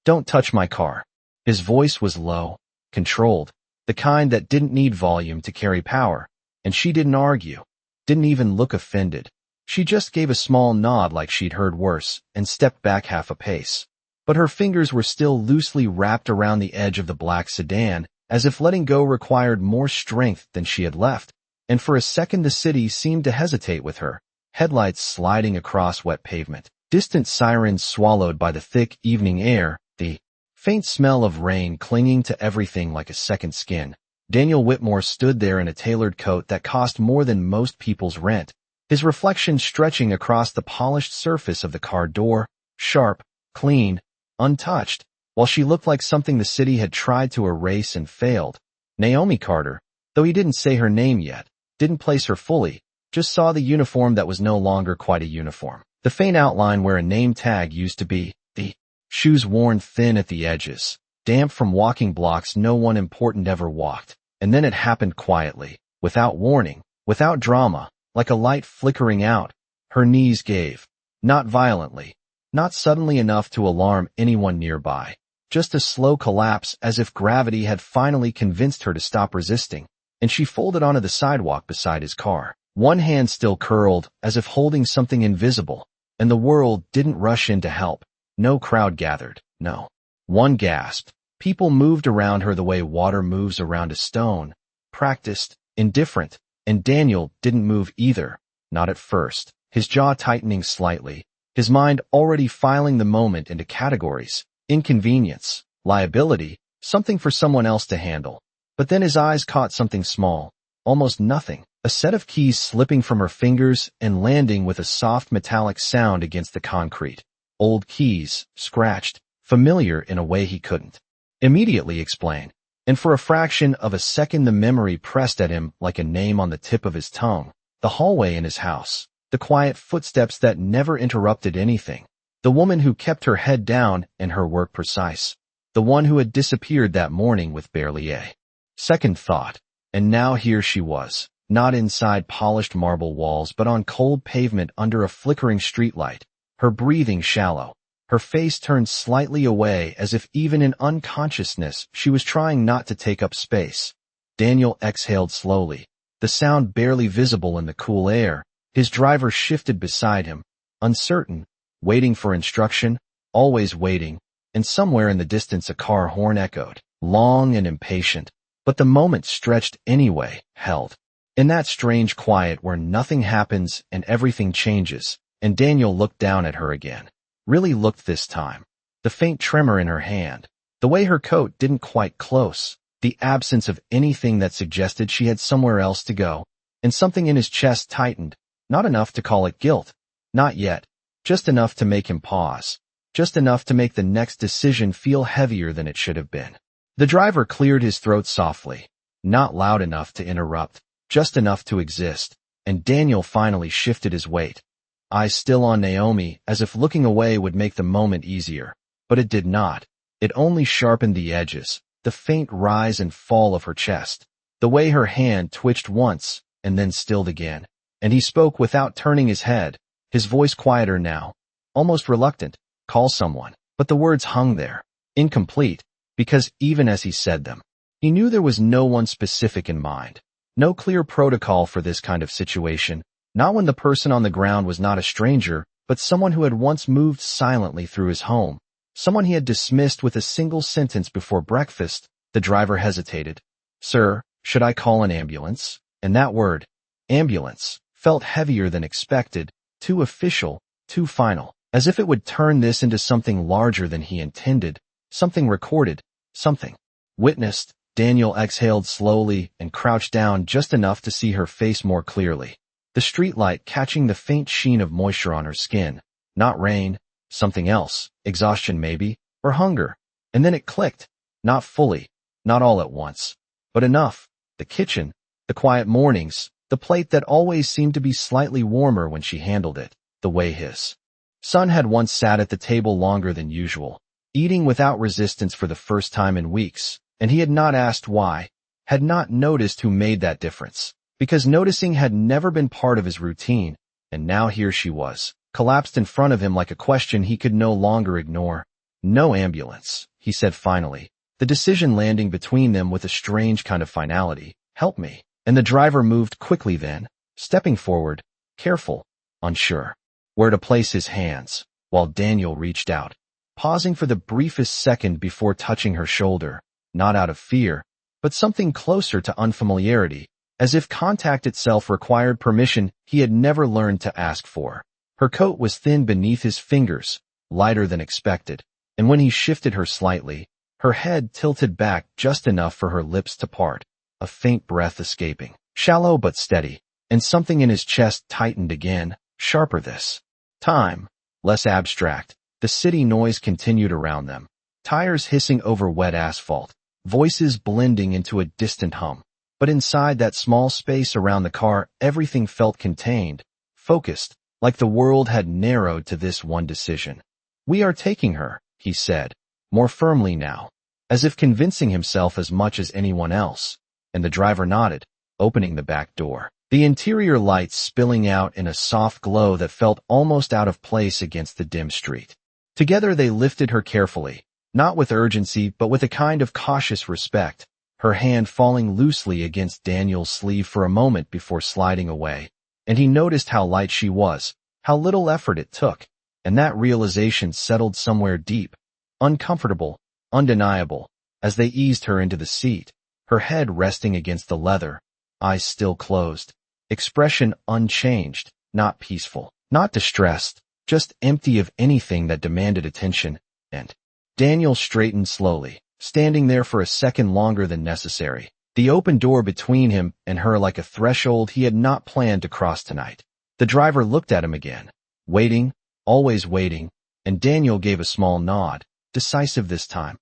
Don't touch my car. His voice was low, controlled, the kind that didn't need volume to carry power, and she didn't argue, didn't even look offended. She just gave a small nod like she'd heard worse and stepped back half a pace. But her fingers were still loosely wrapped around the edge of the black sedan, as if letting go required more strength than she had left, and for a second the city seemed to hesitate with her, headlights sliding across wet pavement, distant sirens swallowed by the thick evening air, the faint smell of rain clinging to everything like a second skin. Daniel Whitmore stood there in a tailored coat that cost more than most people's rent, his reflection stretching across the polished surface of the car door, sharp, clean, untouched, while she looked like something the city had tried to erase and failed. Naomi Carter, though he didn't say her name yet, didn't place her fully, just saw the uniform that was no longer quite a uniform. The faint outline where a name tag used to be, the shoes worn thin at the edges, damp from walking blocks no one important ever walked. And then it happened quietly, without warning, without drama, like a light flickering out. Her knees gave. Not violently, not suddenly enough to alarm anyone nearby. Just a slow collapse as if gravity had finally convinced her to stop resisting, and she folded onto the sidewalk beside his car. One hand still curled, as if holding something invisible, and the world didn't rush in to help. No crowd gathered, no. One gasped. People moved around her the way water moves around a stone, practiced, indifferent, and Daniel didn't move either, not at first, his jaw tightening slightly, his mind already filing the moment into categories, inconvenience, liability, something for someone else to handle. But then his eyes caught something small, almost nothing, a set of keys slipping from her fingers and landing with a soft metallic sound against the concrete. Old keys, scratched, familiar in a way he couldn't immediately explain, and for a fraction of a second the memory pressed at him like a name on the tip of his tongue. The hallway in his house, the quiet footsteps that never interrupted anything, the woman who kept her head down and her work precise, the one who had disappeared that morning with barely a second thought. And now here she was, not inside polished marble walls but on cold pavement under a flickering streetlight, her breathing shallow, her face turned slightly away as if even in unconsciousness she was trying not to take up space. Daniel exhaled slowly, the sound barely visible in the cool air. His driver shifted beside him, uncertain, waiting for instruction, always waiting, and somewhere in the distance a car horn echoed, long and impatient. But the moment stretched anyway, held. In that strange quiet where nothing happens and everything changes, and Daniel looked down at her again. Really looked this time. The faint tremor in her hand, the way her coat didn't quite close, the absence of anything that suggested she had somewhere else to go, and something in his chest tightened, not enough to call it guilt. Not yet, just enough to make him pause, just enough to make the next decision feel heavier than it should have been. The driver cleared his throat softly, not loud enough to interrupt, just enough to exist, and Daniel finally shifted his weight. Eyes still on Naomi, as if looking away would make the moment easier. But it did not. It only sharpened the edges, the faint rise and fall of her chest, the way her hand twitched once and then stilled again. And he spoke without turning his head, his voice quieter now, almost reluctant. Call someone. But the words hung there, incomplete, because even as he said them, he knew there was no one specific in mind. No clear protocol for this kind of situation. Not when the person on the ground was not a stranger, but someone who had once moved silently through his home, someone he had dismissed with a single sentence before breakfast. The driver hesitated. Sir, should I call an ambulance? And that word, ambulance, felt heavier than expected, too official, too final, as if it would turn this into something larger than he intended, something recorded, something witnessed. Daniel exhaled slowly and crouched down just enough to see her face more clearly. The streetlight catching the faint sheen of moisture on her skin. Not rain, something else, exhaustion maybe, or hunger. And then it clicked. Not fully, not all at once, but enough. The kitchen, the quiet mornings, the plate that always seemed to be slightly warmer when she handled it, the way his son had once sat at the table longer than usual, eating without resistance for the first time in weeks, and he had not asked why, had not noticed who made that difference. Because noticing had never been part of his routine, and now here she was, collapsed in front of him like a question he could no longer ignore. No ambulance, he said finally, the decision landing between them with a strange kind of finality. Help me. And the driver moved quickly then, stepping forward, careful, unsure where to place his hands, while Daniel reached out, pausing for the briefest second before touching her shoulder, not out of fear, but something closer to unfamiliarity, as if contact itself required permission he had never learned to ask for. Her coat was thin beneath his fingers, lighter than expected, and when he shifted her slightly, her head tilted back just enough for her lips to part, a faint breath escaping, shallow but steady, and something in his chest tightened again, sharper this time, less abstract. The city noise continued around them, tires hissing over wet asphalt, voices blending into a distant hum. But inside that small space around the car, everything felt contained, focused, like the world had narrowed to this one decision. We are taking her, he said, more firmly now, as if convincing himself as much as anyone else, and the driver nodded, opening the back door. The interior lights spilling out in a soft glow that felt almost out of place against the dim street. Together they lifted her carefully, not with urgency but with a kind of cautious respect, her hand falling loosely against Daniel's sleeve for a moment before sliding away, and he noticed how light she was, how little effort it took, and that realization settled somewhere deep, uncomfortable, undeniable, as they eased her into the seat, her head resting against the leather, eyes still closed, expression unchanged, not peaceful, not distressed, just empty of anything that demanded attention, and Daniel straightened slowly, standing there for a second longer than necessary, the open door between him and her like a threshold he had not planned to cross tonight. The driver looked at him again, waiting, always waiting, and Daniel gave a small nod, decisive this time.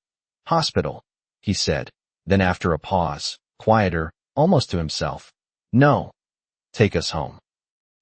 Hospital, he said, then after a pause, quieter, almost to himself. No. Take us home.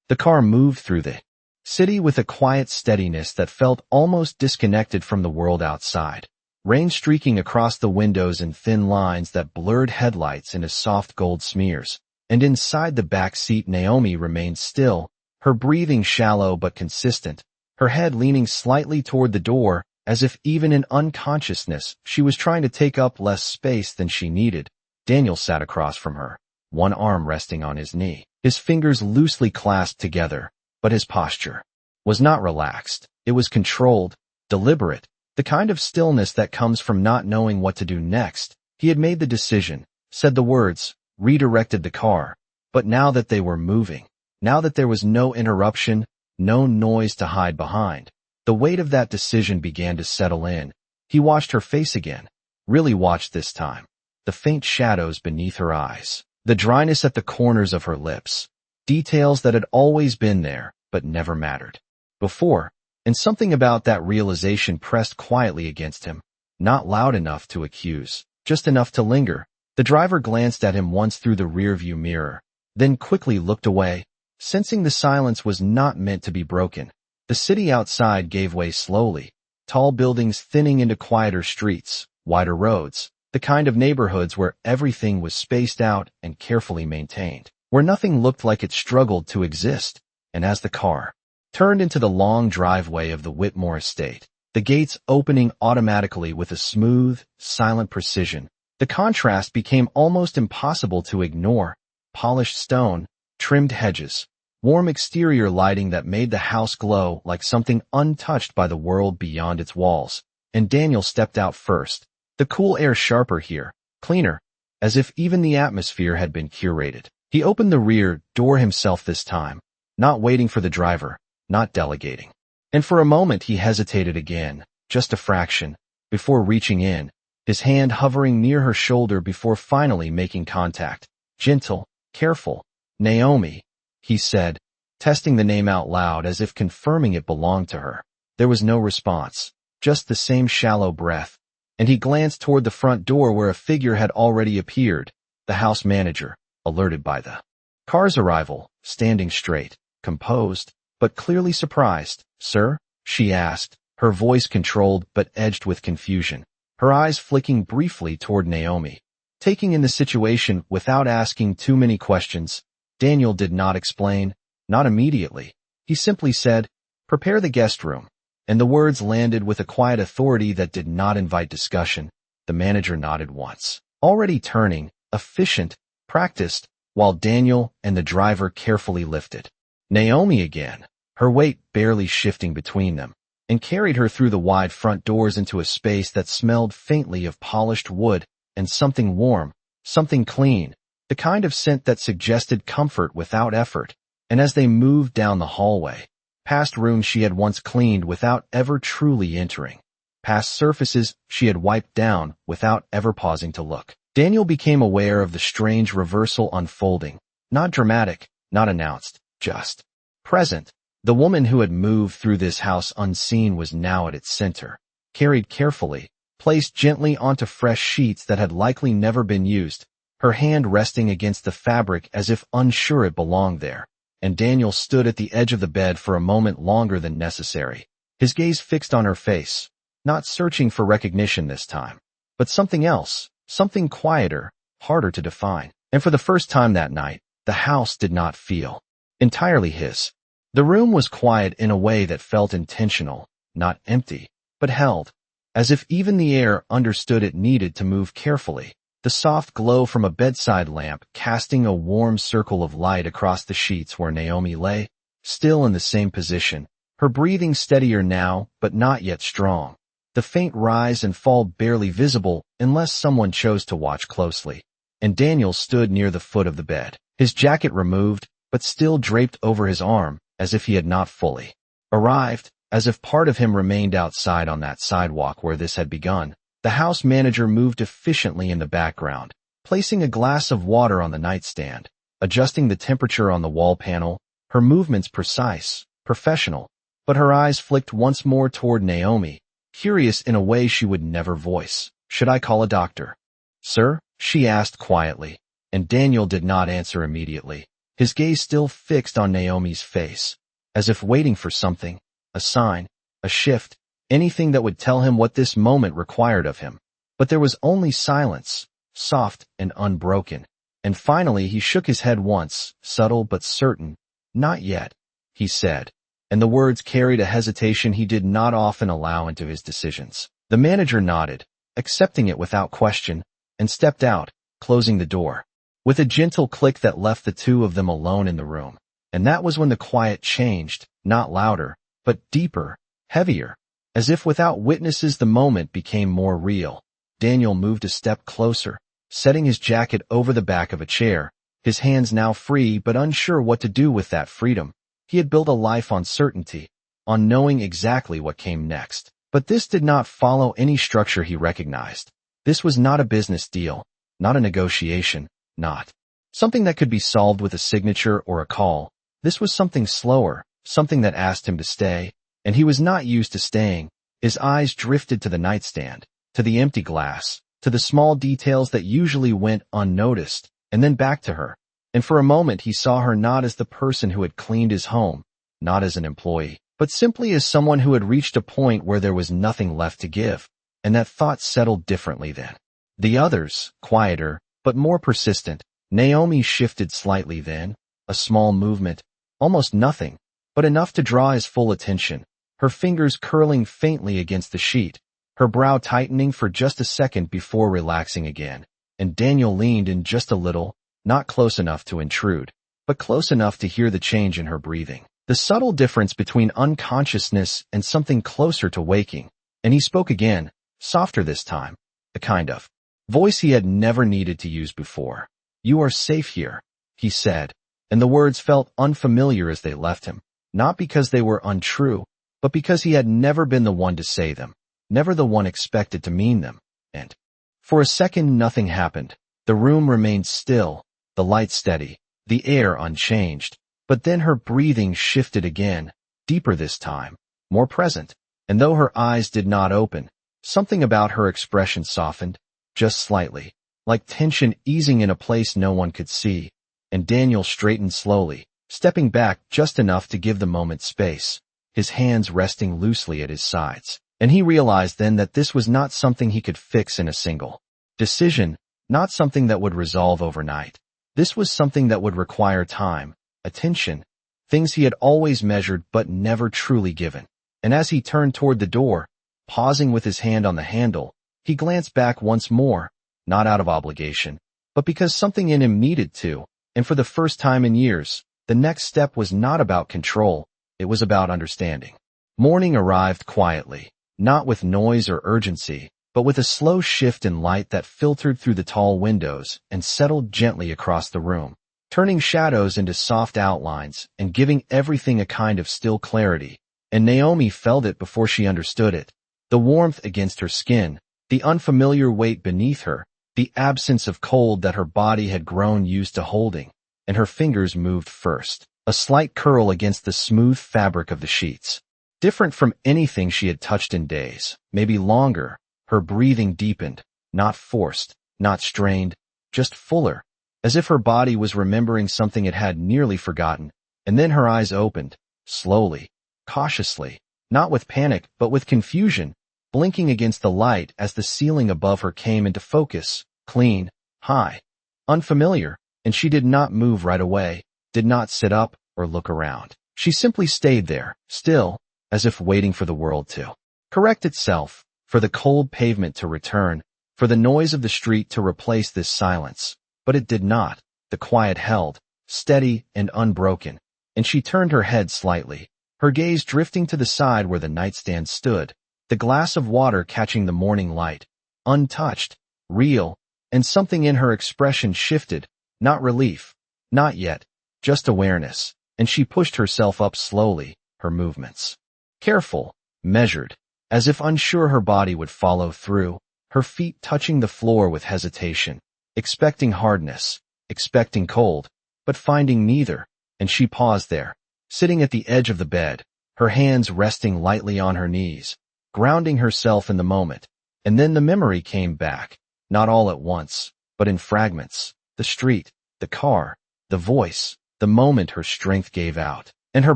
The car moved through the city with a quiet steadiness that felt almost disconnected from the world outside, rain streaking across the windows in thin lines that blurred headlights into soft gold smears, and inside the back seat Naomi remained still, her breathing shallow but consistent, her head leaning slightly toward the door, as if even in unconsciousness she was trying to take up less space than she needed. Daniel sat across from her, one arm resting on his knee, his fingers loosely clasped together, but his posture was not relaxed. It was controlled, deliberate, the kind of stillness that comes from not knowing what to do next. He had made the decision, said the words, redirected the car, but now that they were moving, now that there was no interruption, no noise to hide behind, the weight of that decision began to settle in. He watched her face again, really watched this time. The faint shadows beneath her eyes, the dryness at the corners of her lips, details that had always been there but never mattered before, and something about that realization pressed quietly against him, not loud enough to accuse, just enough to linger. The driver glanced at him once through the rearview mirror, then quickly looked away, sensing the silence was not meant to be broken. The city outside gave way slowly, tall buildings thinning into quieter streets, wider roads, the kind of neighborhoods where everything was spaced out and carefully maintained, where nothing looked like it struggled to exist. And as the car turned into the long driveway of the Whitmore estate, the gates opening automatically with a smooth, silent precision, the contrast became almost impossible to ignore. Polished stone, trimmed hedges, warm exterior lighting that made the house glow like something untouched by the world beyond its walls. And Daniel stepped out first. The cool air sharper here, cleaner, as if even the atmosphere had been curated. He opened the rear door himself this time, not waiting for the driver, not delegating. And for a moment he hesitated again, just a fraction, before reaching in, his hand hovering near her shoulder before finally making contact. Gentle, careful. Naomi, he said, testing the name out loud as if confirming it belonged to her. There was no response, just the same shallow breath. And he glanced toward the front door where a figure had already appeared, the house manager, alerted by the car's arrival, standing straight, composed, but clearly surprised. Sir? She asked, her voice controlled but edged with confusion, her eyes flicking briefly toward Naomi. Taking in the situation without asking too many questions, Daniel did not explain, not immediately. He simply said, prepare the guest room. and the words landed with a quiet authority that did not invite discussion. The manager nodded once, already turning, efficient, practiced, while Daniel and the driver carefully lifted Naomi again, her weight barely shifting between them, and carried her through the wide front doors into a space that smelled faintly of polished wood and something warm, something clean, the kind of scent that suggested comfort without effort. And as they moved down the hallway, past rooms she had once cleaned without ever truly entering, past surfaces she had wiped down without ever pausing to look, Daniel became aware of the strange reversal unfolding, not dramatic, not announced, just present. The woman who had moved through this house unseen was now at its center, carried carefully, placed gently onto fresh sheets that had likely never been used, her hand resting against the fabric as if unsure it belonged there. And Daniel stood at the edge of the bed for a moment longer than necessary, his gaze fixed on her face, not searching for recognition this time, but something else, something quieter, harder to define. And for the first time that night, the house did not feel entirely his. The room was quiet in a way that felt intentional, not empty, but held, as if even the air understood it needed to move carefully. The soft glow from a bedside lamp casting a warm circle of light across the sheets where Naomi lay, still in the same position, her breathing steadier now but not yet strong, the faint rise and fall barely visible unless someone chose to watch closely. And Daniel stood near the foot of the bed, his jacket removed but still draped over his arm, as if he had not fully arrived, as if part of him remained outside on that sidewalk where this had begun. The house manager moved efficiently in the background, placing a glass of water on the nightstand, adjusting the temperature on the wall panel, her movements precise, professional, but her eyes flicked once more toward Naomi, curious in a way she would never voice. "Should I call a doctor?" "Sir?" she asked quietly, and Daniel did not answer immediately, his gaze still fixed on Naomi's face, as if waiting for something, a sign, a shift, anything that would tell him what this moment required of him. But there was only silence, soft and unbroken. And finally he shook his head once, subtle but certain. "Not yet," he said, and the words carried a hesitation he did not often allow into his decisions. The manager nodded, accepting it without question, and stepped out, closing the door, with a gentle click that left the two of them alone in the room. And that was when the quiet changed, not louder, but deeper, heavier. As if without witnesses the moment became more real. Daniel moved a step closer, setting his jacket over the back of a chair, his hands now free but unsure what to do with that freedom. He had built a life on certainty, on knowing exactly what came next. But this did not follow any structure he recognized. This was not a business deal, not a negotiation, not something that could be solved with a signature or a call. This was something slower, something that asked him to stay. And he was not used to staying. His eyes drifted to the nightstand, to the empty glass, to the small details that usually went unnoticed, and then back to her. And for a moment he saw her not as the person who had cleaned his home, not as an employee, but simply as someone who had reached a point where there was nothing left to give. And that thought settled differently then. The others, quieter, but more persistent. Naomi shifted slightly then, a small movement, almost nothing, but enough to draw his full attention. Her fingers curling faintly against the sheet, her brow tightening for just a second before relaxing again, and Daniel leaned in just a little, not close enough to intrude, but close enough to hear the change in her breathing, the subtle difference between unconsciousness and something closer to waking. And he spoke again, softer this time, the kind of voice he had never needed to use before. "You are safe here," he said, and the words felt unfamiliar as they left him, not because they were untrue, but because he had never been the one to say them, never the one expected to mean them. And for a second nothing happened. The room remained still, the light steady, the air unchanged. But then her breathing shifted again, deeper this time, more present. And though her eyes did not open, something about her expression softened, just slightly, like tension easing in a place no one could see. And Daniel straightened slowly, stepping back just enough to give the moment space, his hands resting loosely at his sides. And he realized then that this was not something he could fix in a single decision, not something that would resolve overnight. This was something that would require time, attention, things he had always measured but never truly given. and as he turned toward the door, pausing with his hand on the handle, he glanced back once more, not out of obligation, but because something in him needed to, and for the first time in years, the next step was not about control, it was about understanding. Morning arrived quietly, not with noise or urgency, but with a slow shift in light that filtered through the tall windows and settled gently across the room, turning shadows into soft outlines and giving everything a kind of still clarity. And Naomi felt it before she understood it. The warmth against her skin, the unfamiliar weight beneath her, the absence of cold that her body had grown used to holding, and her fingers moved first, a slight curl against the smooth fabric of the sheets. Different from anything she had touched in days, maybe longer, her breathing deepened, not forced, not strained, just fuller, as if her body was remembering something it had nearly forgotten, and then her eyes opened, slowly, cautiously, not with panic but with confusion, blinking against the light as the ceiling above her came into focus, clean, high, unfamiliar, and she did not move right away, did not sit up or look around. She simply stayed there, still, as if waiting for the world to correct itself, for the cold pavement to return, for the noise of the street to replace this silence. But it did not. The quiet held, steady and unbroken, and she turned her head slightly, her gaze drifting to the side where the nightstand stood, the glass of water catching the morning light, untouched, real, and something in her expression shifted, not relief, not yet, just awareness, and she pushed herself up slowly, her movements careful, measured, as if unsure her body would follow through, her feet touching the floor with hesitation, expecting hardness, expecting cold, but finding neither, and she paused there, sitting at the edge of the bed, her hands resting lightly on her knees, grounding herself in the moment, and then the memory came back, not all at once, but in fragments, the street, the car, the voice, the moment her strength gave out, and her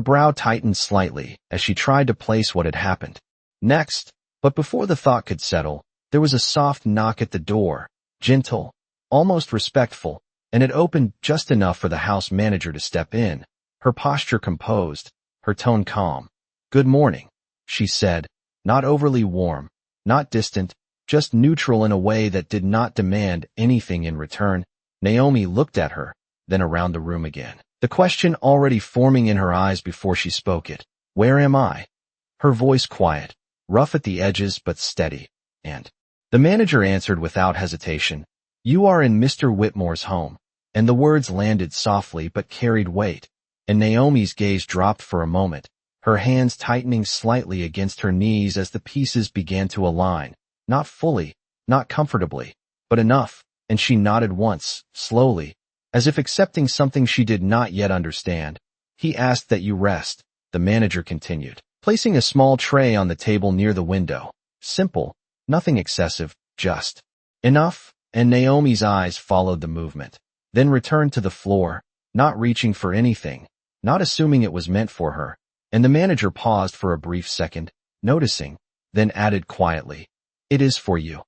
brow tightened slightly as she tried to place what had happened next, but before the thought could settle, there was a soft knock at the door, gentle, almost respectful, and it opened just enough for the house manager to step in, her posture composed, her tone calm. "Good morning," she said, not overly warm, not distant, just neutral in a way that did not demand anything in return. Naomi looked at her, then around the room again, the question already forming in her eyes before she spoke it. "Where am I?" Her voice quiet, rough at the edges but steady, and the manager answered without hesitation, "You are in Mr. Whitmore's home," and the words landed softly but carried weight, and Naomi's gaze dropped for a moment, her hands tightening slightly against her knees as the pieces began to align, not fully, not comfortably, but enough, and she nodded once, slowly, as if accepting something she did not yet understand. "He asked that you rest," the manager continued, placing a small tray on the table near the window. Simple, nothing excessive, just enough, and Naomi's eyes followed the movement, then returned to the floor, not reaching for anything, not assuming it was meant for her, and the manager paused for a brief second, noticing, then added quietly, "It is for you."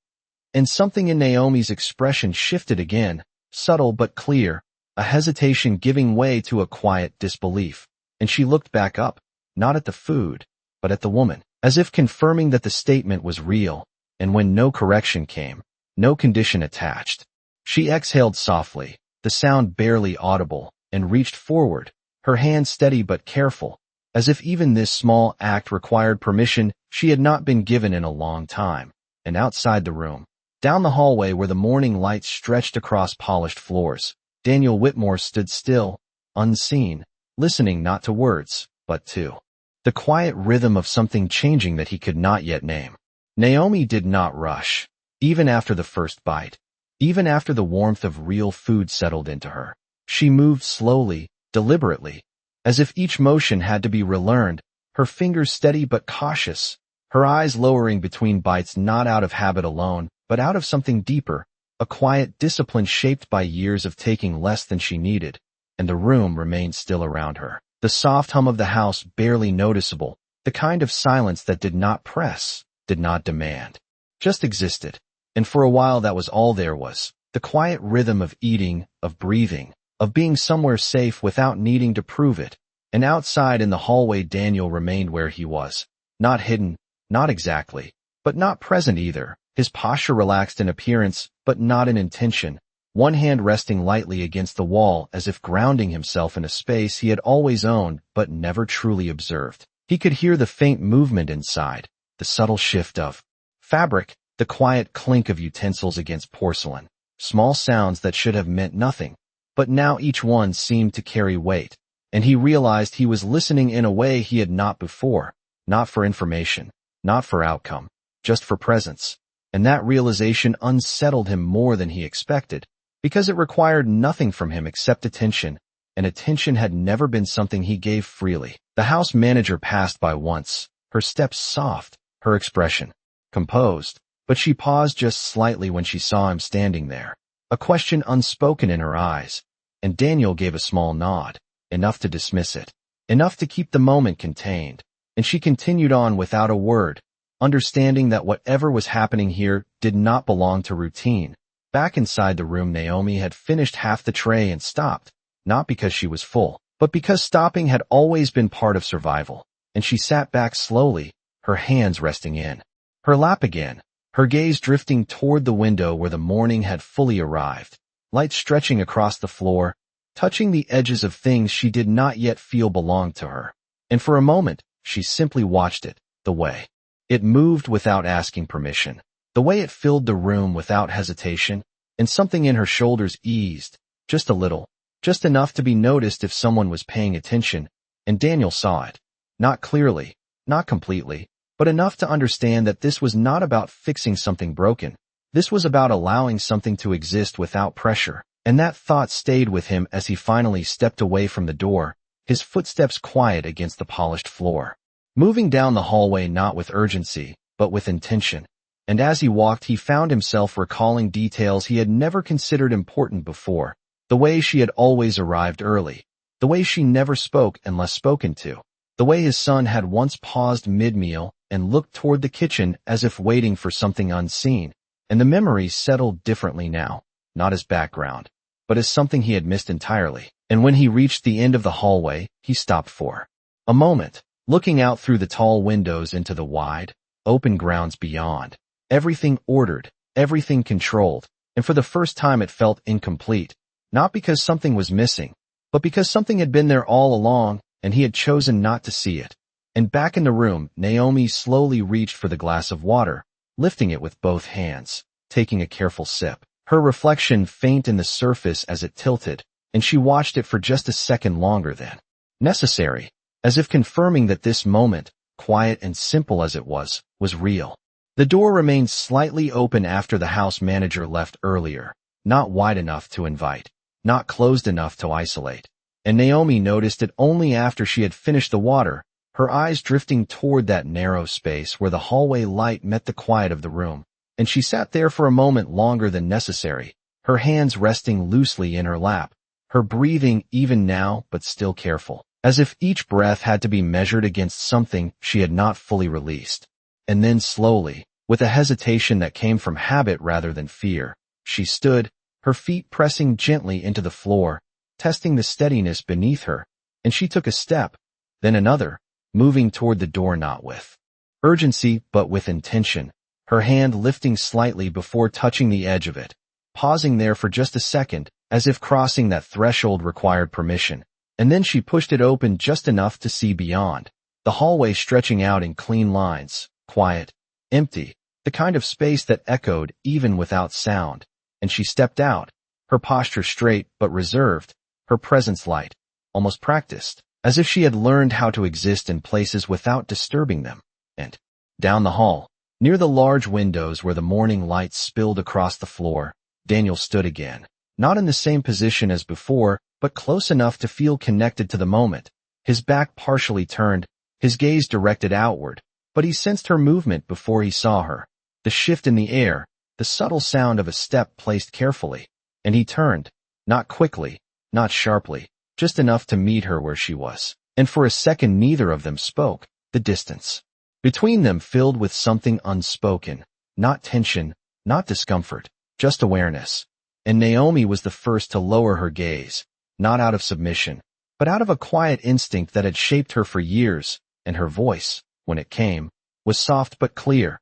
And something in Naomi's expression shifted again, subtle but clear, a hesitation giving way to a quiet disbelief, and she looked back up, not at the food, but at the woman, as if confirming that the statement was real, and when no correction came, no condition attached, she exhaled softly, the sound barely audible, and reached forward, her hand steady but careful, as if even this small act required permission she had not been given in a long time. And outside the room, down the hallway where the morning light stretched across polished floors, Daniel Whitmore stood still, unseen, listening not to words, but to the quiet rhythm of something changing that he could not yet name. Naomi did not rush, even after the first bite, even after the warmth of real food settled into her. She moved slowly, deliberately, as if each motion had to be relearned, her fingers steady but cautious, her eyes lowering between bites not out of habit alone, but out of something deeper, a quiet discipline shaped by years of taking less than she needed, and the room remained still around her. The soft hum of the house barely noticeable, the kind of silence that did not press, did not demand, just existed, and for a while that was all there was, the quiet rhythm of eating, of breathing, of being somewhere safe without needing to prove it. And outside in the hallway Daniel remained where he was, Not hidden, not exactly, but not present either. His posture relaxed in appearance, but not in intention, one hand resting lightly against the wall as if grounding himself in a space he had always owned but never truly observed. He could hear the faint movement inside, the subtle shift of fabric, the quiet clink of utensils against porcelain, small sounds that should have meant nothing, but now each one seemed to carry weight, and he realized he was listening in a way he had not before, not for information, not for outcome, just for presence. And that realization unsettled him more than he expected, because it required nothing from him except attention, and attention had never been something he gave freely. The house manager passed by once, her steps soft, her expression composed, but she paused just slightly when she saw him standing there, a question unspoken in her eyes, and Daniel gave a small nod, enough to dismiss it, enough to keep the moment contained, and she continued on without a word, understanding that whatever was happening here did not belong to routine. Back inside the room, Naomi had finished half the tray and stopped, not because she was full, but because stopping had always been part of survival, and she sat back slowly, her hands resting in her lap again, her gaze drifting toward the window where the morning had fully arrived, light stretching across the floor, touching the edges of things she did not yet feel belonged to her. And for a moment, she simply watched it, the way it moved without asking permission, the way it filled the room without hesitation, and something in her shoulders eased, just a little, just enough to be noticed if someone was paying attention, and Daniel saw it. Not clearly, not completely, but enough to understand that this was not about fixing something broken. This was about allowing something to exist without pressure, and that thought stayed with him as he finally stepped away from the door, his footsteps quiet against the polished floor, moving down the hallway not with urgency, but with intention. And as he walked, he found himself recalling details he had never considered important before, the way she had always arrived early, the way she never spoke unless spoken to, the way his son had once paused mid-meal and looked toward the kitchen as if waiting for something unseen, and the memories settled differently now, not as background, but as something he had missed entirely. And when he reached the end of the hallway, he stopped for a moment, looking out through the tall windows into the wide, open grounds beyond. Everything ordered, everything controlled, and for the first time it felt incomplete, not because something was missing, but because something had been there all along, and he had chosen not to see it. And back in the room, Naomi slowly reached for the glass of water, lifting it with both hands, taking a careful sip, her reflection faint in the surface as it tilted, and she watched it for just a second longer than necessary, as if confirming that this moment, quiet and simple as it was real. The door remained slightly open after the house manager left earlier, not wide enough to invite, not closed enough to isolate, and Naomi noticed it only after she had finished the water, her eyes drifting toward that narrow space where the hallway light met the quiet of the room, and she sat there for a moment longer than necessary, her hands resting loosely in her lap, her breathing even now but still careful, as if each breath had to be measured against something she had not fully released. And then slowly, with a hesitation that came from habit rather than fear, she stood, her feet pressing gently into the floor, testing the steadiness beneath her, and she took a step, then another, moving toward the door not with urgency but with intention, her hand lifting slightly before touching the edge of it, pausing there for just a second, as if crossing that threshold required permission, and then she pushed it open just enough to see beyond, the hallway stretching out in clean lines, quiet, empty, the kind of space that echoed even without sound, and she stepped out, her posture straight but reserved, her presence light, almost practiced, as if she had learned how to exist in places without disturbing them. And down the hall, near the large windows where the morning light spilled across the floor, Daniel stood again, not in the same position as before, but close enough to feel connected to the moment, his back partially turned, his gaze directed outward, but he sensed her movement before he saw her, the shift in the air, the subtle sound of a step placed carefully, and he turned, not quickly, not sharply, just enough to meet her where she was, and for a second neither of them spoke, the distance between them filled with something unspoken, not tension, not discomfort, just awareness. And Naomi was the first to lower her gaze, not out of submission, but out of a quiet instinct that had shaped her for years, and her voice, when it came, was soft but clear.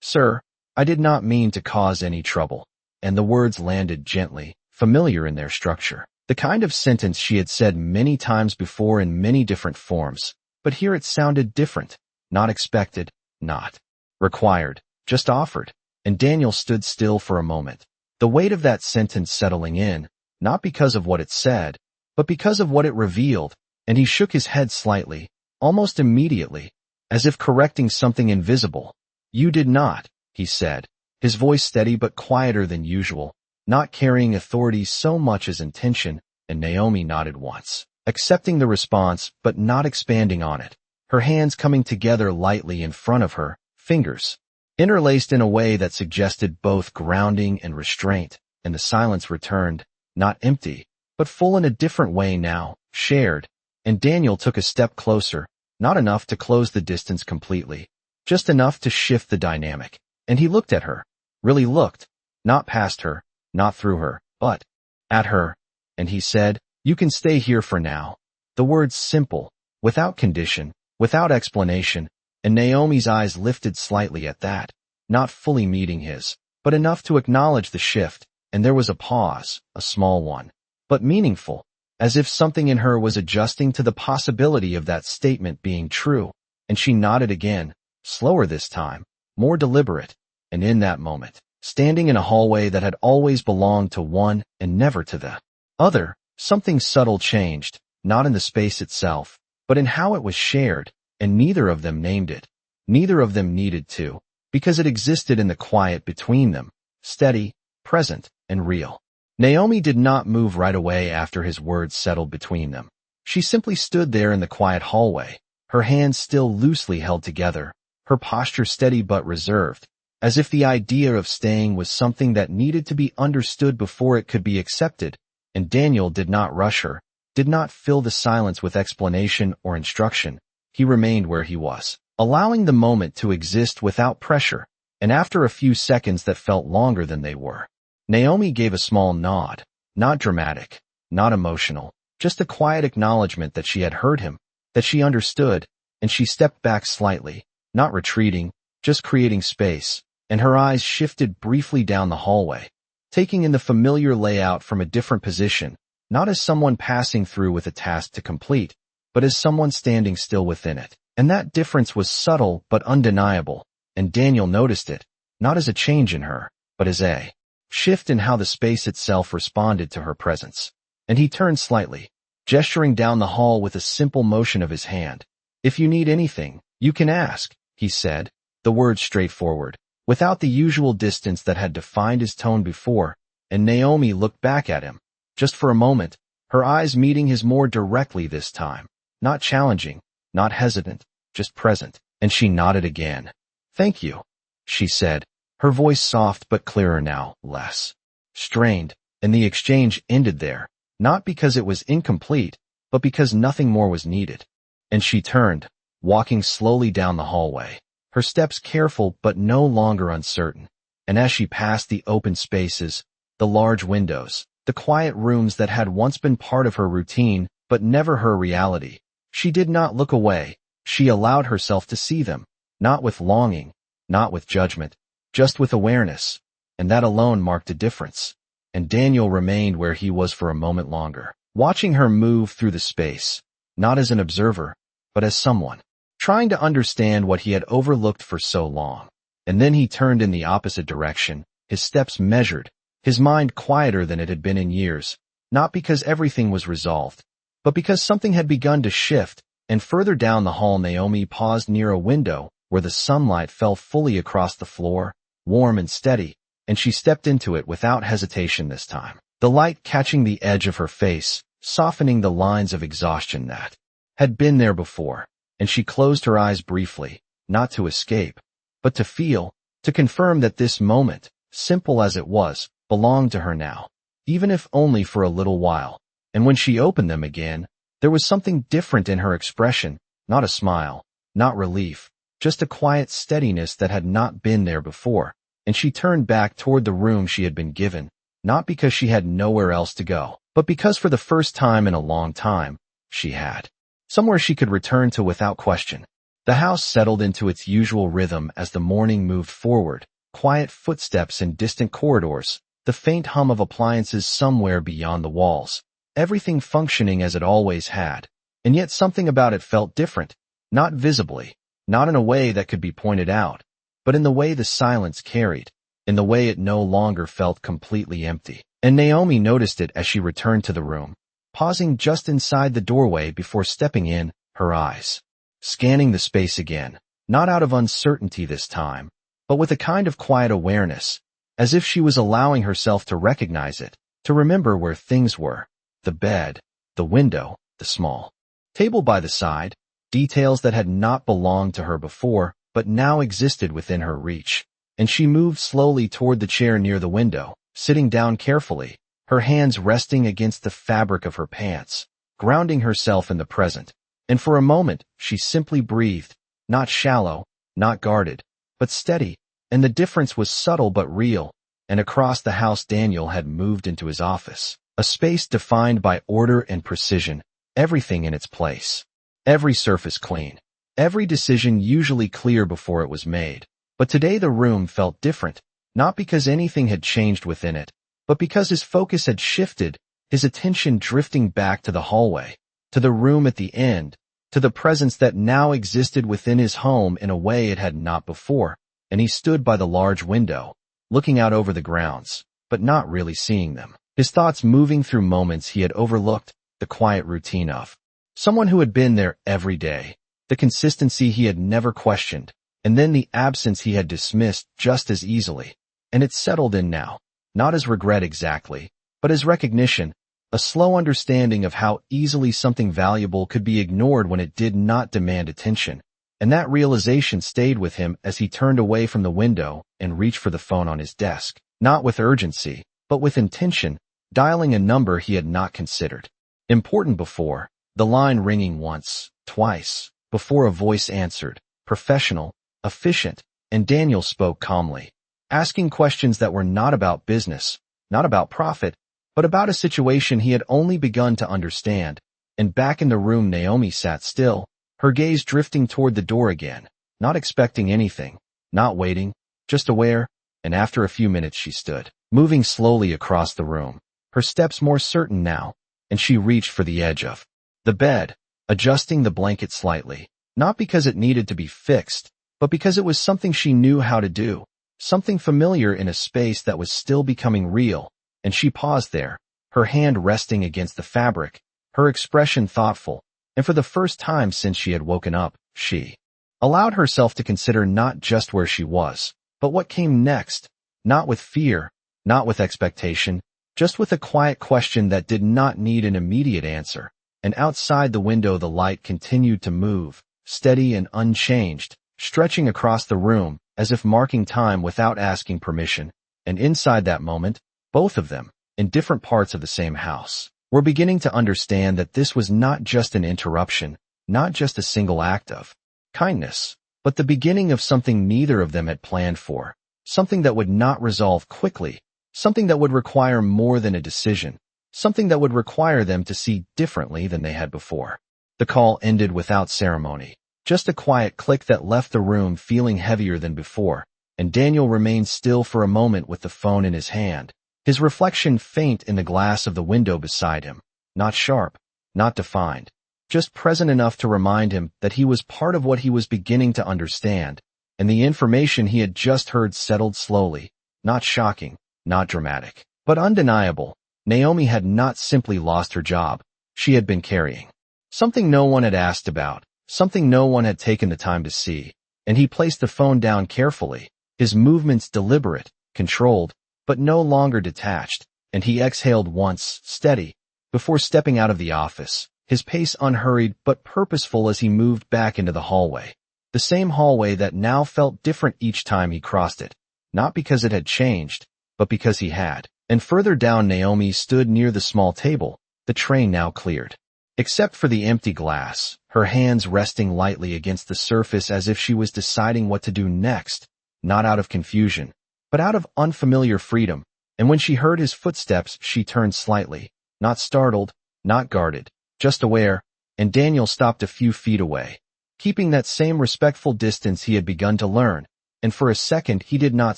"Sir, I did not mean to cause any trouble." And the words landed gently, familiar in their structure. The kind of sentence she had said many times before in many different forms, but here it sounded different. Not expected, not required, just offered. And Daniel stood still for a moment, the weight of that sentence settling in, not because of what it said, but because of what it revealed, and he shook his head slightly, almost immediately, as if correcting something invisible. "You did not," he said, his voice steady but quieter than usual, not carrying authority so much as intention, and Naomi nodded once, accepting the response but not expanding on it, her hands coming together lightly in front of her, fingers interlaced in a way that suggested both grounding and restraint, and the silence returned, not empty, but full in a different way now, shared, and Daniel took a step closer, not enough to close the distance completely, just enough to shift the dynamic, and he looked at her, really looked, not past her, not through her, but at her, and he said, "You can stay here for now." The words simple, without condition, without explanation, and Naomi's eyes lifted slightly at that, not fully meeting his, but enough to acknowledge the shift, and there was a pause, a small one, but meaningful, as if something in her was adjusting to the possibility of that statement being true, and she nodded again, slower this time, more deliberate, and in that moment, standing in a hallway that had always belonged to one and never to the other, something subtle changed, not in the space itself, but in how it was shared, and neither of them named it. Neither of them needed to, because it existed in the quiet between them, steady, present, and real. Naomi did not move right away after his words settled between them. She simply stood there in the quiet hallway, her hands still loosely held together, her posture steady but reserved, as if the idea of staying was something that needed to be understood before it could be accepted, and Daniel did not rush her, did not fill the silence with explanation or instruction. He remained where he was, allowing the moment to exist without pressure, and after a few seconds that felt longer than they were, Naomi gave a small nod, not dramatic, not emotional, just a quiet acknowledgement that she had heard him, that she understood, and she stepped back slightly, not retreating, just creating space, and her eyes shifted briefly down the hallway, taking in the familiar layout from a different position, not as someone passing through with a task to complete, but as someone standing still within it. And that difference was subtle but undeniable, and Daniel noticed it, not as a change in her, but as a shift in how the space itself responded to her presence. And he turned slightly, gesturing down the hall with a simple motion of his hand. "If you need anything, you can ask," he said, the words straightforward, without the usual distance that had defined his tone before, and Naomi looked back at him, just for a moment, her eyes meeting his more directly this time, not challenging, not hesitant, just present, and she nodded again. "Thank you," she said, her voice soft but clearer now, less strained, and the exchange ended there, not because it was incomplete, but because nothing more was needed. And she turned, walking slowly down the hallway, her steps careful but no longer uncertain, and as she passed the open spaces, the large windows, the quiet rooms that had once been part of her routine but never her reality, she did not look away. She allowed herself to see them, not with longing, not with judgment, just with awareness, and that alone marked a difference. And Daniel remained where he was for a moment longer, watching her move through the space, not as an observer, but as someone trying to understand what he had overlooked for so long. And then he turned in the opposite direction, his steps measured, his mind quieter than it had been in years, not because everything was resolved, but because something had begun to shift. And further down the hall, Naomi paused near a window where the sunlight fell fully across the floor, warm and steady, and she stepped into it without hesitation this time, the light catching the edge of her face, softening the lines of exhaustion that had been there before. And she closed her eyes briefly, not to escape, but to feel, to confirm that this moment, simple as it was, belonged to her now, even if only for a little while. And when she opened them again, there was something different in her expression, not a smile, not relief, just a quiet steadiness that had not been there before, and she turned back toward the room she had been given, not because she had nowhere else to go, but because for the first time in a long time, she had somewhere she could return to without question. The house settled into its usual rhythm as the morning moved forward, quiet footsteps in distant corridors, the faint hum of appliances somewhere beyond the walls, everything functioning as it always had. And yet something about it felt different, not visibly, not in a way that could be pointed out, but in the way the silence carried, in the way it no longer felt completely empty. And Naomi noticed it as she returned to the room, pausing just inside the doorway before stepping in, her eyes scanning the space again, not out of uncertainty this time, but with a kind of quiet awareness, as if she was allowing herself to recognize it, to remember where things were, the bed, the window, the small table by the side, details that had not belonged to her before, but now existed within her reach. And she moved slowly toward the chair near the window, sitting down carefully, her hands resting against the fabric of her pants, grounding herself in the present. And for a moment, she simply breathed, not shallow, not guarded, but steady, and the difference was subtle but real. And across the house Daniel had moved into his office, a space defined by order and precision, everything in its place, every surface clean, every decision usually clear before it was made. But today the room felt different, not because anything had changed within it, but because his focus had shifted, his attention drifting back to the hallway, to the room at the end, to the presence that now existed within his home in a way it had not before. And he stood by the large window, looking out over the grounds, but not really seeing them, his thoughts moving through moments he had overlooked, the quiet routine of someone who had been there every day, the consistency he had never questioned, and then the absence he had dismissed just as easily. And it settled in now, not as regret exactly, but as recognition, a slow understanding of how easily something valuable could be ignored when it did not demand attention. And that realization stayed with him as he turned away from the window and reached for the phone on his desk, not with urgency, but with intention, dialing a number he had not considered important before, the line ringing once, twice, before a voice answered, professional, efficient, and Daniel spoke calmly, asking questions that were not about business, not about profit, but about a situation he had only begun to understand. And back in the room Naomi sat still, her gaze drifting toward the door again, not expecting anything, not waiting, just aware. And after a few minutes she stood, moving slowly across the room, her steps more certain now, and she reached for the edge of the bed, adjusting the blanket slightly, not because it needed to be fixed, but because it was something she knew how to do, something familiar in a space that was still becoming real. And she paused there, her hand resting against the fabric, her expression thoughtful, and for the first time since she had woken up, she allowed herself to consider not just where she was, but what came next, not with fear, not with expectation, just with a quiet question that did not need an immediate answer. And outside the window the light continued to move, steady and unchanged, stretching across the room, as if marking time without asking permission. And inside that moment, both of them, in different parts of the same house, were beginning to understand that this was not just an interruption, not just a single act of kindness, but the beginning of something neither of them had planned for, something that would not resolve quickly, something that would require more than a decision, something that would require them to see differently than they had before. The call ended without ceremony, just a quiet click that left the room feeling heavier than before, and Daniel remained still for a moment with the phone in his hand, his reflection faint in the glass of the window beside him, not sharp, not defined, just present enough to remind him that he was part of what he was beginning to understand, and the information he had just heard settled slowly, not shocking, not dramatic, but undeniable. Naomi had not simply lost her job, she had been carrying something no one had asked about, something no one had taken the time to see. And he placed the phone down carefully, his movements deliberate, controlled, but no longer detached, and he exhaled once, steady, before stepping out of the office, his pace unhurried but purposeful as he moved back into the hallway. The same hallway that now felt different each time he crossed it, not because it had changed, but because he had. And further down Naomi stood near the small table, the tray now cleared. Except for the empty glass, her hands resting lightly against the surface as if she was deciding what to do next, not out of confusion, but out of unfamiliar freedom. And when she heard his footsteps, she turned slightly, not startled, not guarded, just aware, and Daniel stopped a few feet away, keeping that same respectful distance he had begun to learn, and for a second he did not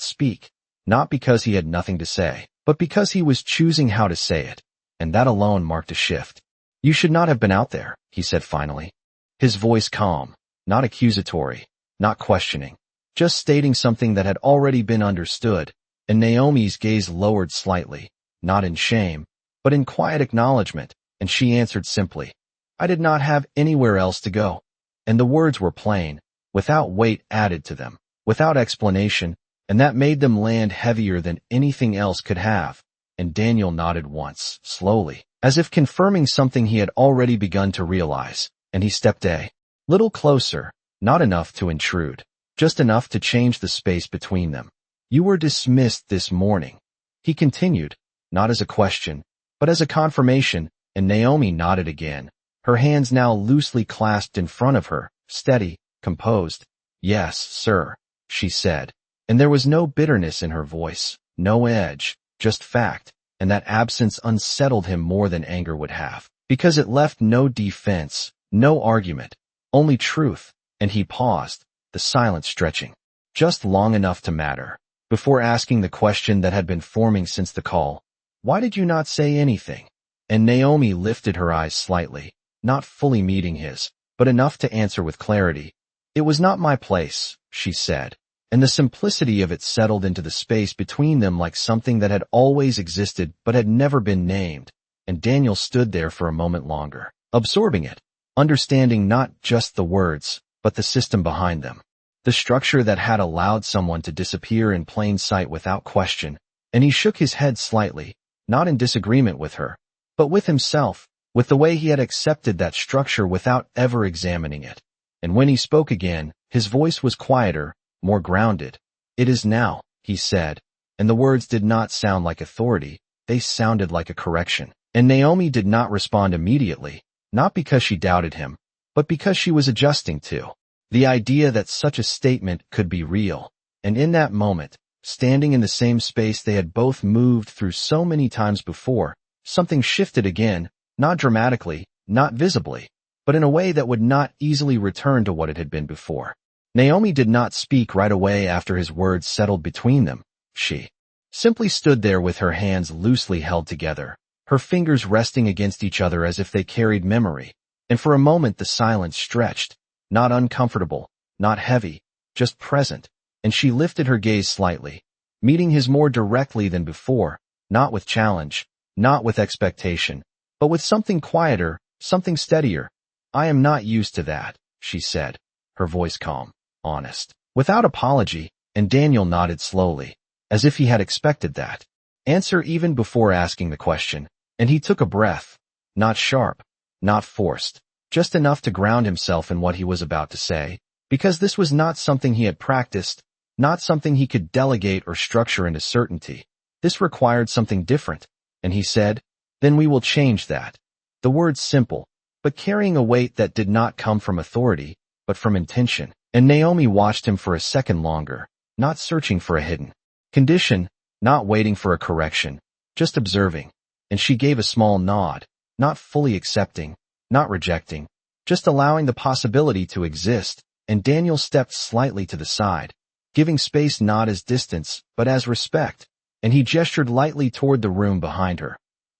speak, not because he had nothing to say, but because he was choosing how to say it, and that alone marked a shift. "You should not have been out there," he said finally. His voice calm, not accusatory, not questioning, just stating something that had already been understood, and Naomi's gaze lowered slightly, not in shame, but in quiet acknowledgement, and she answered simply, "I did not have anywhere else to go." And the words were plain, without weight added to them, without explanation, and that made them land heavier than anything else could have. And Daniel nodded once, slowly, as if confirming something he had already begun to realize, and he stepped a little closer, not enough to intrude, just enough to change the space between them. "You were dismissed this morning," he continued, not as a question, but as a confirmation, and Naomi nodded again, her hands now loosely clasped in front of her, steady, composed. "Yes, sir," she said, and there was no bitterness in her voice, no edge, just fact, and that absence unsettled him more than anger would have, because it left no defense, no argument, only truth, and he paused, the silence stretching, just long enough to matter, before asking the question that had been forming since the call. "Why did you not say anything?" And Naomi lifted her eyes slightly, not fully meeting his, but enough to answer with clarity. "It was not my place," she said, and the simplicity of it settled into the space between them like something that had always existed but had never been named, and Daniel stood there for a moment longer, absorbing it, understanding not just the words, but the system behind them, the structure that had allowed someone to disappear in plain sight without question, and he shook his head slightly, not in disagreement with her, but with himself, with the way he had accepted that structure without ever examining it. And when he spoke again, his voice was quieter, more grounded. "It is now," he said, and the words did not sound like authority, they sounded like a correction. And Naomi did not respond immediately, not because she doubted him, but because she was adjusting to the idea that such a statement could be real. And in that moment, standing in the same space they had both moved through so many times before, something shifted again, not dramatically, not visibly, but in a way that would not easily return to what it had been before. Naomi did not speak right away after his words settled between them. She simply stood there with her hands loosely held together, her fingers resting against each other as if they carried memory, and for a moment the silence stretched, not uncomfortable, not heavy, just present, and she lifted her gaze slightly, meeting his more directly than before, not with challenge, not with expectation, but with something quieter, something steadier. "I am not used to that," she said, her voice calm, honest, without apology, and Daniel nodded slowly, as if he had expected that answer even before asking the question, and he took a breath, not sharp, not forced, just enough to ground himself in what he was about to say, because this was not something he had practiced, not something he could delegate or structure into certainty. This required something different, and he said, "Then we will change that." The words simple, but carrying a weight that did not come from authority, but from intention. And Naomi watched him for a second longer, not searching for a hidden condition, not waiting for a correction, just observing. And she gave a small nod, not fully accepting, not rejecting, just allowing the possibility to exist, and Daniel stepped slightly to the side, giving space not as distance, but as respect, and he gestured lightly toward the room behind her.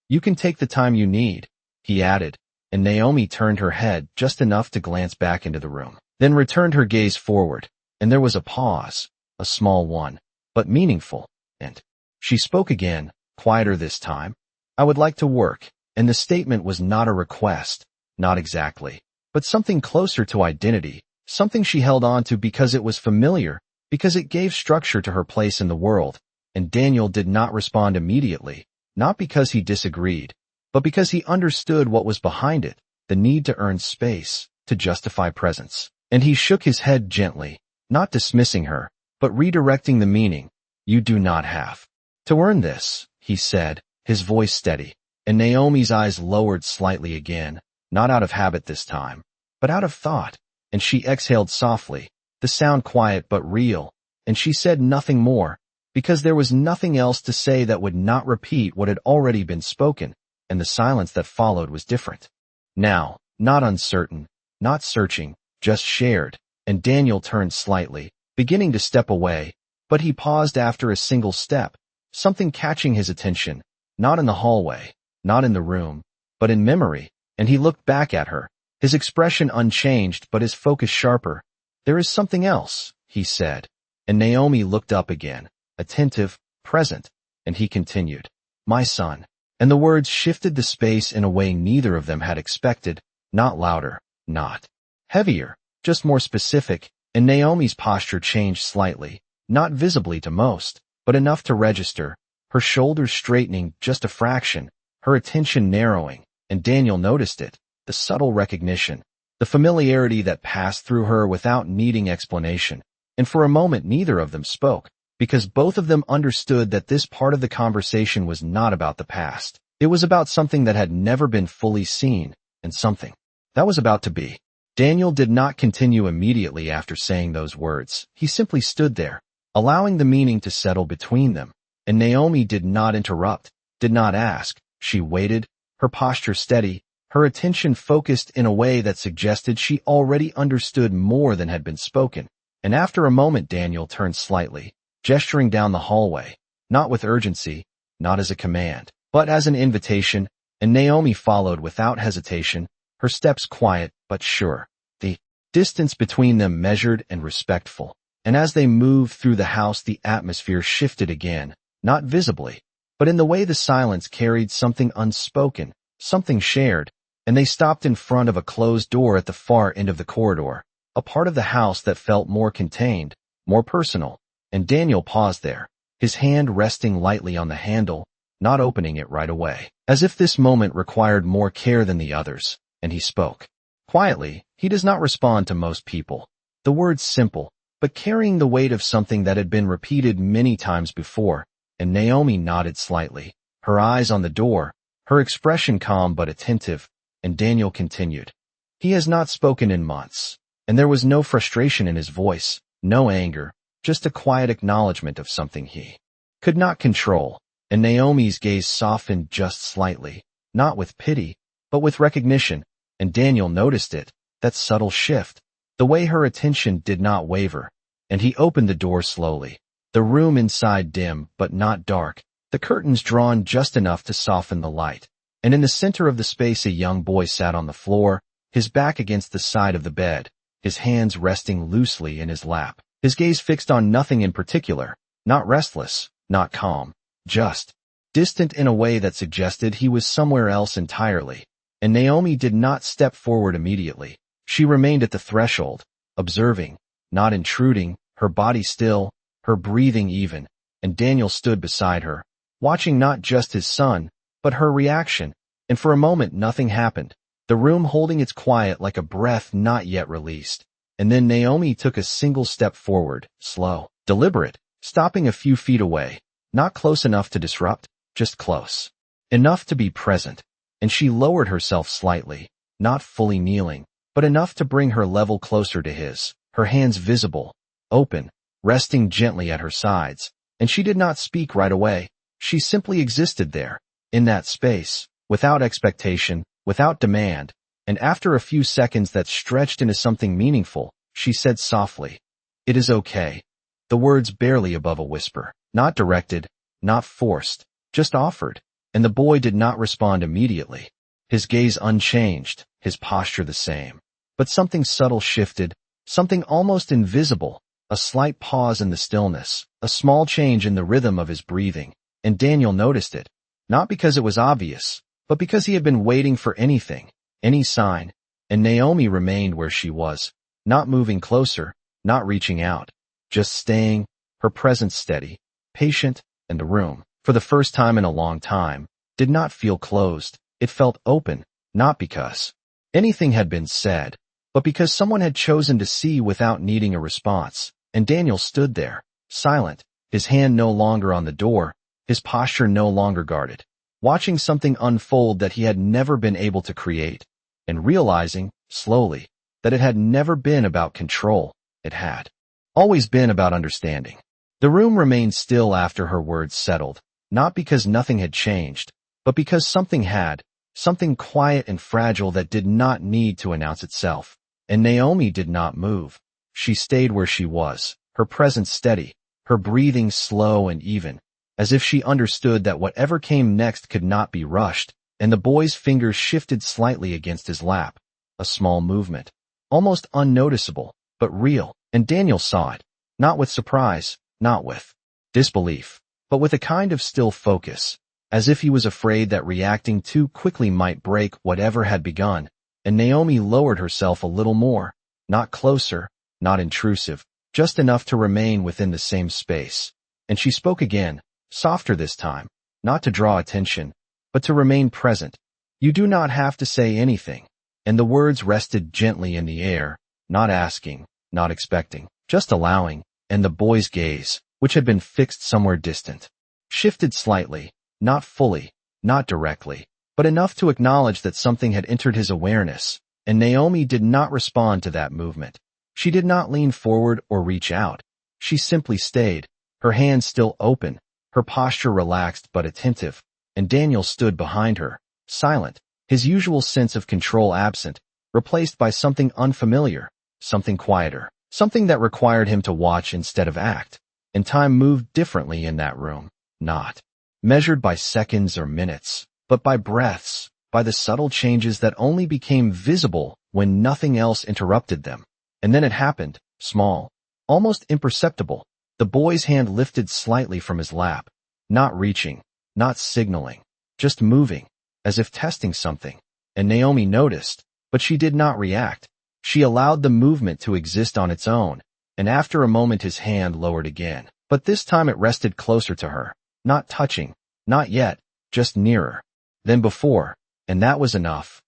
"You can take the time you need," he added, and Naomi turned her head just enough to glance back into the room, then returned her gaze forward, and there was a pause, a small one, but meaningful, and she spoke again, quieter this time. "I would like to work," and the statement was not a request, not exactly, but something closer to identity, something she held on to because it was familiar, because it gave structure to her place in the world, and Daniel did not respond immediately, not because he disagreed, but because he understood what was behind it, the need to earn space, to justify presence. And he shook his head gently, not dismissing her, but redirecting the meaning. "You do not have to earn this," he said, his voice steady, and Naomi's eyes lowered slightly again, not out of habit this time, but out of thought, and she exhaled softly, the sound quiet but real, and she said nothing more, because there was nothing else to say that would not repeat what had already been spoken, and the silence that followed was different. Now, not uncertain, not searching, just shared, and Daniel turned slightly, beginning to step away, but he paused after a single step, something catching his attention, not in the hallway, not in the room, but in memory, and he looked back at her, his expression unchanged but his focus sharper. "There is something else," he said, and Naomi looked up again, attentive, present, and he continued, "My son." And the words shifted the space in a way neither of them had expected, not louder, not heavier, just more specific, and Naomi's posture changed slightly, not visibly to most, but enough to register, her shoulders straightening just a fraction, her attention narrowing, and Daniel noticed it, the subtle recognition, the familiarity that passed through her without needing explanation, and for a moment neither of them spoke, because both of them understood that this part of the conversation was not about the past. It was about something that had never been fully seen, and something that was about to be. Daniel did not continue immediately after saying those words. He simply stood there, allowing the meaning to settle between them, and Naomi did not interrupt, did not ask. She waited, her posture steady, her attention focused in a way that suggested she already understood more than had been spoken. And after a moment Daniel turned slightly, gesturing down the hallway, not with urgency, not as a command, but as an invitation, and Naomi followed without hesitation, her steps quiet but sure, the distance between them measured and respectful. And as they moved through the house the atmosphere shifted again, not visibly, but in the way the silence carried something unspoken, something shared, and they stopped in front of a closed door at the far end of the corridor, a part of the house that felt more contained, more personal. And Daniel paused there, his hand resting lightly on the handle, not opening it right away, as if this moment required more care than the others, and he spoke. Quietly, he does not respond to most people. The words simple, but carrying the weight of something that had been repeated many times before, and Naomi nodded slightly, her eyes on the door, her expression calm but attentive, and Daniel continued. He has not spoken in months, and there was no frustration in his voice, no anger, just a quiet acknowledgement of something he could not control, and Naomi's gaze softened just slightly, not with pity, but with recognition, and Daniel noticed it, that subtle shift, the way her attention did not waver, and he opened the door slowly, the room inside dim but not dark, the curtains drawn just enough to soften the light, and in the center of the space a young boy sat on the floor, his back against the side of the bed, his hands resting loosely in his lap. His gaze fixed on nothing in particular, not restless, not calm, just distant in a way that suggested he was somewhere else entirely. And Naomi did not step forward immediately. She remained at the threshold, observing, not intruding, her body still, her breathing even, and Daniel stood beside her, watching not just his son, but her reaction, and for a moment nothing happened, the room holding its quiet like a breath not yet released. And then Naomi took a single step forward, slow, deliberate, stopping a few feet away, not close enough to disrupt, just close enough to be present. And she lowered herself slightly, not fully kneeling, but enough to bring her level closer to his, her hands visible, open, resting gently at her sides. And she did not speak right away. She simply existed there, in that space, without expectation, without demand. And after a few seconds that stretched into something meaningful, she said softly, "It is okay." The words barely above a whisper, not directed, not forced, just offered. And the boy did not respond immediately. His gaze unchanged, his posture the same. But something subtle shifted, something almost invisible, a slight pause in the stillness, a small change in the rhythm of his breathing. And Daniel noticed it, not because it was obvious, but because he had been waiting for anything, any sign, and Naomi remained where she was, not moving closer, not reaching out, just staying, her presence steady, patient, and the room, for the first time in a long time, did not feel closed. It felt open, not because anything had been said, but because someone had chosen to see without needing a response. And Daniel stood there, silent, his hand no longer on the door, his posture no longer guarded, watching something unfold that he had never been able to create, and realizing, slowly, that it had never been about control. It had always been about understanding. The room remained still after her words settled, not because nothing had changed, but because something had, something quiet and fragile that did not need to announce itself. and Naomi did not move. She stayed where she was, her presence steady, her breathing slow and even, as if she understood that whatever came next could not be rushed, and the boy's fingers shifted slightly against his lap. A small movement, almost unnoticeable, but real, and Daniel saw it, not with surprise, not with disbelief, but with a kind of still focus, as if he was afraid that reacting too quickly might break whatever had begun, and Naomi lowered herself a little more, not closer, not intrusive, just enough to remain within the same space. And she spoke again, softer this time, not to draw attention, but to remain present. You do not have to say anything. And the words rested gently in the air, not asking, not expecting, just allowing, and the boy's gaze, which had been fixed somewhere distant, shifted slightly, not fully, not directly, but enough to acknowledge that something had entered his awareness, and Naomi did not respond to that movement. She did not lean forward or reach out. She simply stayed, her hands still open, her posture relaxed but attentive, and Daniel stood behind her, silent, his usual sense of control absent, replaced by something unfamiliar, something quieter, something that required him to watch instead of act. And time moved differently in that room, not measured by seconds or minutes, but by breaths, by the subtle changes that only became visible when nothing else interrupted them. And then it happened, small, almost imperceptible. The boy's hand lifted slightly from his lap, not reaching, not signaling, just moving, as if testing something, and Naomi noticed, but she did not react. She allowed the movement to exist on its own, and after a moment his hand lowered again, but this time it rested closer to her, not touching, not yet, just nearer than before, and that was enough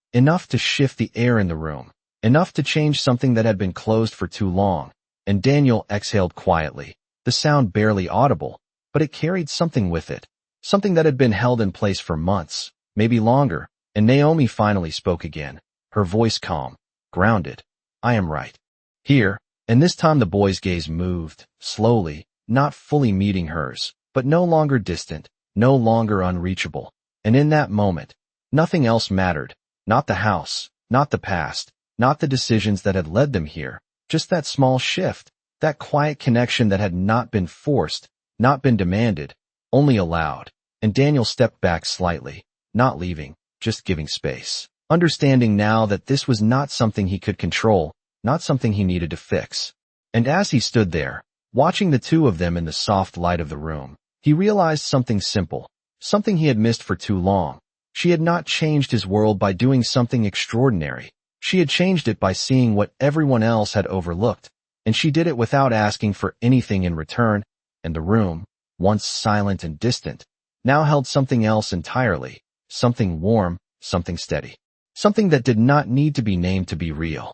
to shift the air in the room, enough to change something that had been closed for too long, and Daniel exhaled quietly, the sound barely audible, but it carried something with it, something that had been held in place for months, maybe longer, and Naomi finally spoke again, her voice calm, grounded. I am right here, and this time the boy's gaze moved, slowly, not fully meeting hers, but no longer distant, no longer unreachable. And in that moment, nothing else mattered, not the house, not the past, not the decisions that had led them here, just that small shift, that quiet connection that had not been forced, not been demanded, only allowed. And Daniel stepped back slightly, not leaving, just giving space, understanding now that this was not something he could control, not something he needed to fix. And as he stood there, watching the two of them in the soft light of the room, he realized something simple, something he had missed for too long. She had not changed his world by doing something extraordinary. She had changed it by seeing what everyone else had overlooked, and she did it without asking for anything in return, and the room, once silent and distant, now held something else entirely, something warm, something steady, something that did not need to be named to be real.